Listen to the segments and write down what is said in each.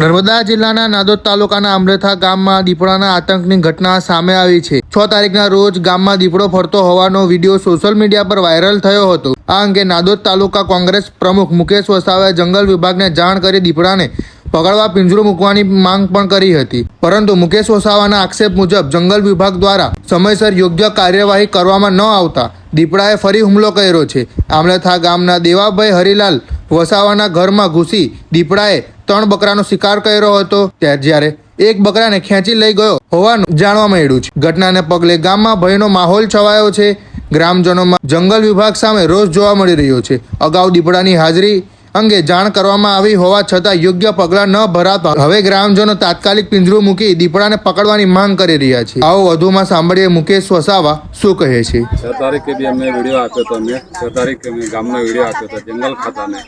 નર્મદા જિલ્લાના નાદોદ તાલુકાના અમરેથા ગામમાં દીપડાના આતંકની ઘટના સામે આવી છે। 6 તારીખના રોજ ગામમાં દીપડો ફરતો હોવાનો વિડીયો સોશિયલ મીડિયા પર વાયરલ થયો હતો। આ અંગે નાદોદ તાલુકા કોંગ્રેસ પ્રમુખ મુકેશ વસાવાએ જંગલ વિભાગને જાણ કરી દીપડાને પકડવા પિંજરું મૂકવાની માંગ પણ કરી હતી, પરંતુ મુકેશ વસાવાના આક્ષેપ મુજબ જંગલ વિભાગ દ્વારા સમયસર યોગ્ય કાર્યવાહી કરવામાં ન આવતા દીપડાએ ફરી હુમલો કર્યો છે। અમરેથા ગામના દેવાભાઈ હરિલાલ વસાવાના ઘરમાં ઘૂસી દીપડાએ 3 બકરાનો શિકાર કર્યો હતો, જ્યારે એક બકરાને ખેંચી લઈ ગયો હોવાનું જાણવા મળ્યું છે। ઘટનાને પગલે ગામમાં ભયનો માહોલ છવાયો છે। ગ્રામજનોમાં જંગલ વિભાગ સામે રોષ જોવા મળી રહ્યો છે। અગાઉ દીપડાની હાજરી અંગે જાણ કરવામાં આવી હોવા છતાં યોગ્ય પગલાં ન ભરાતા હવે ગ્રામજનો તાત્કાલિક પિંજરું મૂકી દીપડાને પકડવાની માંગ કરી રહ્યા છે। આવો વધુમાં સાંભળીએ મુકેશ વસાવા શું કહે છે। 6 તારીખે બી અમને વિડીયો આપ્યો હતો। અમે 6 તારીખે અમે ગામનો વિડીયો આપ્યો હતો જંગલ ખાતાને।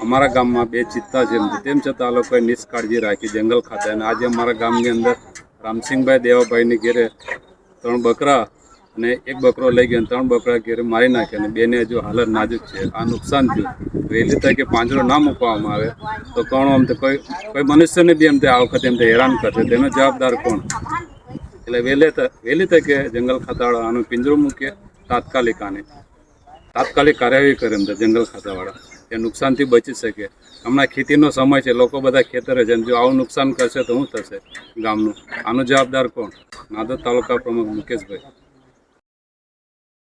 અમારા ગામમાં 2 ચિત્તા છે, તેમ છતાં આ લોકોએ નિષ્કાળજી રાખી જંગલ ખાતા। અને આજે અમારા ગામની અંદર રામસિંહભાઈ દેવાભાઈની ઘેરે 3 બકરા અને 1 બકરો લઈ ગયા, 3 બકરા ઘેરે મારી નાખ્યા અને 2ને હજુ હાલત નાજુક છે। આ નુકસાન થયું। વહેલી તકે પાંજરો ના મૂકવામાં આવે તો કોણ આમ તો કોઈ મનુષ્યને બી એમ તે આ વખતે એમ હેરાન કરશે, તેનો જવાબદાર કોણ? એટલે વહેલી તકે જંગલ ખાતાવાળા આનું પિંજરું મૂકે, તાત્કાલિક કાર્યવાહી કરે એમ તો જંગલ ખાતાવાળા, એ નુકસાનથી બચી શકે। હમણાં ખેતીનો સમય છે, લોકો બધા ખેતરે છે, જો આવું નુકસાન કરશે તો શું થશે ગામનું? આનો જવાબદાર કોણ? નાદોદ તાલુકા પ્રમુખ મુકેશભાઈ।